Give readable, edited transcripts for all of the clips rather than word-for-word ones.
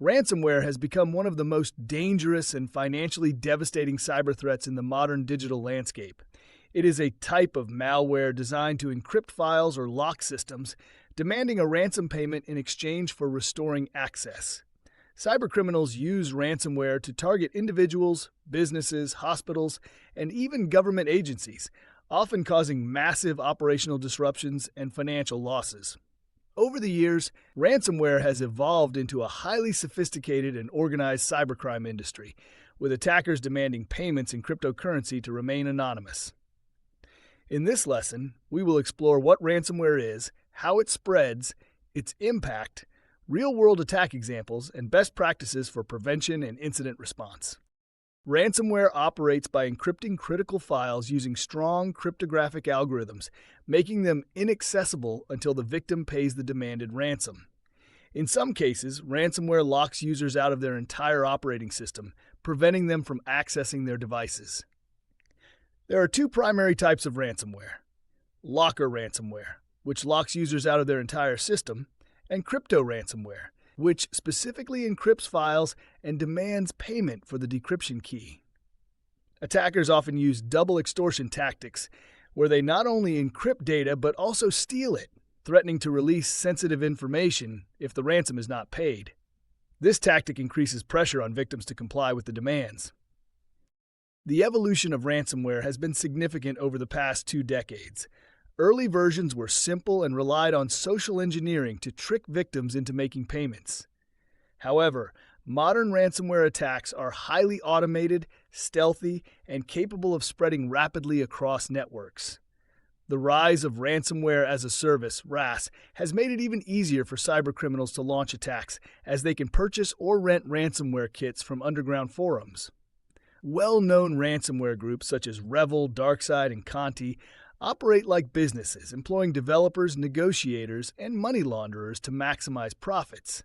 Ransomware has become one of the most dangerous and financially devastating cyber threats in the modern digital landscape. It is a type of malware designed to encrypt files or lock systems, demanding a ransom payment in exchange for restoring access. Cybercriminals use ransomware to target individuals, businesses, hospitals, and even government agencies, often causing massive operational disruptions and financial losses. Over the years, ransomware has evolved into a highly sophisticated and organized cybercrime industry, with attackers demanding payments in cryptocurrency to remain anonymous. In this lesson, we will explore what ransomware is, how it spreads, its impact, real-world attack examples, and best practices for prevention and incident response. Ransomware operates by encrypting critical files using strong cryptographic algorithms, making them inaccessible until the victim pays the demanded ransom. In some cases, ransomware locks users out of their entire operating system, preventing them from accessing their devices. There are two primary types of ransomware: locker ransomware, which locks users out of their entire system, and crypto ransomware, which specifically encrypts files and demands payment for the decryption key. Attackers often use double extortion tactics, where they not only encrypt data but also steal it, threatening to release sensitive information if the ransom is not paid. This tactic increases pressure on victims to comply with the demands. The evolution of ransomware has been significant over the past 2 decades. Early versions were simple and relied on social engineering to trick victims into making payments. However, modern ransomware attacks are highly automated, stealthy, and capable of spreading rapidly across networks. The rise of ransomware as a service, RaaS, has made it even easier for cybercriminals to launch attacks, as they can purchase or rent ransomware kits from underground forums. Well-known ransomware groups such as Revel, DarkSide, and Conti operate like businesses, employing developers, negotiators, and money launderers to maximize profits.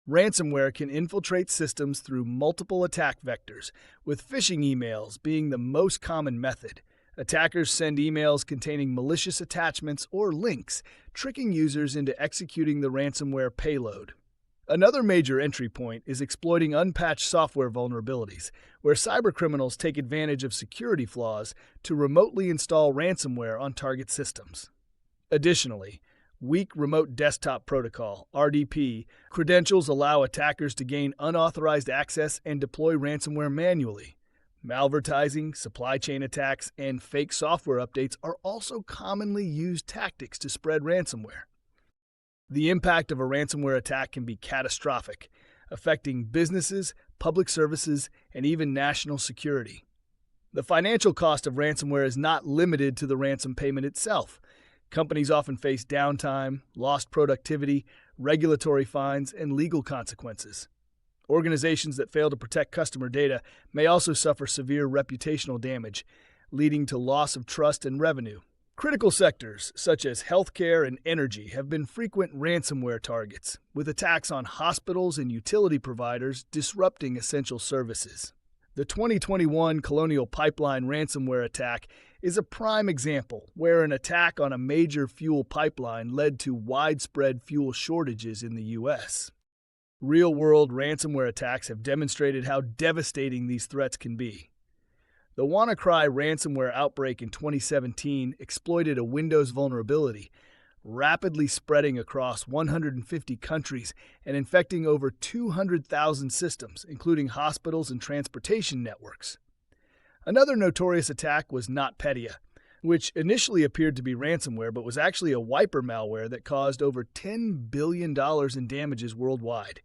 Ransomware can infiltrate systems through multiple attack vectors, with phishing emails being the most common method. Attackers send emails containing malicious attachments or links, tricking users into executing the ransomware payload. Another major entry point is exploiting unpatched software vulnerabilities, where cybercriminals take advantage of security flaws to remotely install ransomware on target systems. Additionally, weak remote desktop protocol (RDP) credentials allow attackers to gain unauthorized access and deploy ransomware manually. Malvertising, supply chain attacks, and fake software updates are also commonly used tactics to spread ransomware. The impact of a ransomware attack can be catastrophic, affecting businesses, public services, and even national security. The financial cost of ransomware is not limited to the ransom payment itself. Companies often face downtime, lost productivity, regulatory fines, and legal consequences. Organizations that fail to protect customer data may also suffer severe reputational damage, leading to loss of trust and revenue. Critical sectors, such as healthcare and energy, have been frequent ransomware targets, with attacks on hospitals and utility providers disrupting essential services. The 2021 Colonial Pipeline ransomware attack is a prime example, where an attack on a major fuel pipeline led to widespread fuel shortages in the U.S. Real-world ransomware attacks have demonstrated how devastating these threats can be. The WannaCry ransomware outbreak in 2017 exploited a Windows vulnerability, rapidly spreading across 150 countries and infecting over 200,000 systems, including hospitals and transportation networks. Another notorious attack was NotPetya, which initially appeared to be ransomware but was actually a wiper malware that caused over $10 billion in damages worldwide.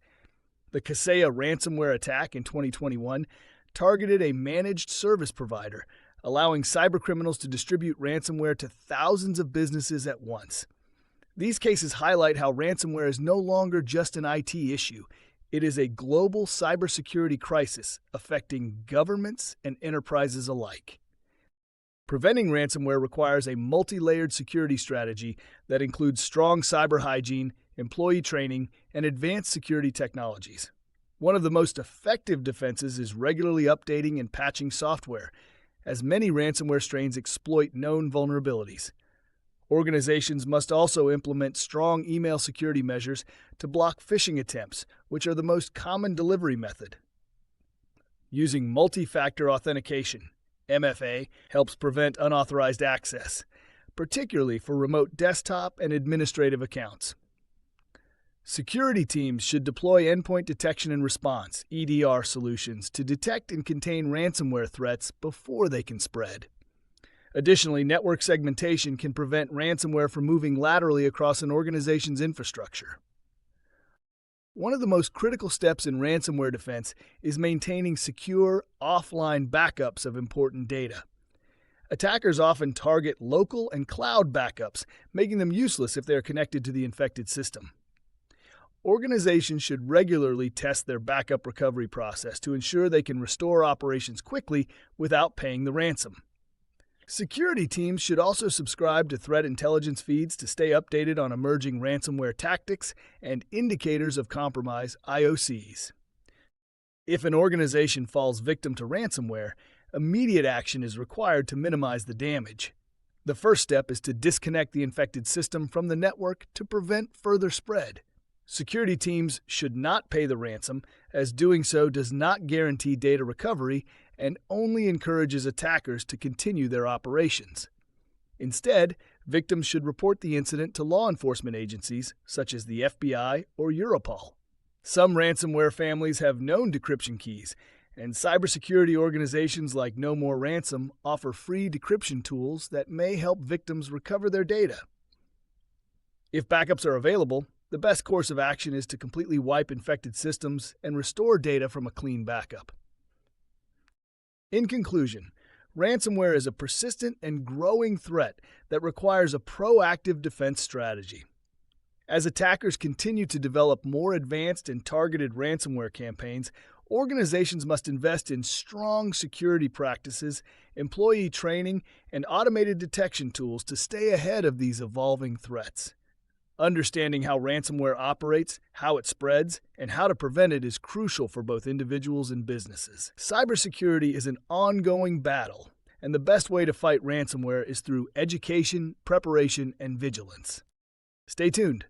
The Kaseya ransomware attack in 2021 targeted a managed service provider, allowing cybercriminals to distribute ransomware to thousands of businesses at once. These cases highlight how ransomware is no longer just an IT issue. It is a global cybersecurity crisis affecting governments and enterprises alike. Preventing ransomware requires a multi-layered security strategy that includes strong cyber hygiene, employee training, and advanced security technologies. One of the most effective defenses is regularly updating and patching software, as many ransomware strains exploit known vulnerabilities. Organizations must also implement strong email security measures to block phishing attempts, which are the most common delivery method. Using multi-factor authentication, MFA, helps prevent unauthorized access, particularly for remote desktop and administrative accounts. Security teams should deploy endpoint detection and response, EDR solutions, to detect and contain ransomware threats before they can spread. Additionally, network segmentation can prevent ransomware from moving laterally across an organization's infrastructure. One of the most critical steps in ransomware defense is maintaining secure, offline backups of important data. Attackers often target local and cloud backups, making them useless if they are connected to the infected system. Organizations should regularly test their backup recovery process to ensure they can restore operations quickly without paying the ransom. Security teams should also subscribe to threat intelligence feeds to stay updated on emerging ransomware tactics and indicators of compromise, IOCs. If an organization falls victim to ransomware, immediate action is required to minimize the damage. The first step is to disconnect the infected system from the network to prevent further spread. Security teams should not pay the ransom, as doing so does not guarantee data recovery and only encourages attackers to continue their operations. Instead, victims should report the incident to law enforcement agencies such as the FBI or Europol. Some ransomware families have known decryption keys, and cybersecurity organizations like No More Ransom offer free decryption tools that may help victims recover their data. If backups are available, the best course of action is to completely wipe infected systems and restore data from a clean backup. In conclusion, ransomware is a persistent and growing threat that requires a proactive defense strategy. As attackers continue to develop more advanced and targeted ransomware campaigns, organizations must invest in strong security practices, employee training, and automated detection tools to stay ahead of these evolving threats. Understanding how ransomware operates, how it spreads, and how to prevent it is crucial for both individuals and businesses. Cybersecurity is an ongoing battle, and the best way to fight ransomware is through education, preparation, and vigilance. Stay tuned.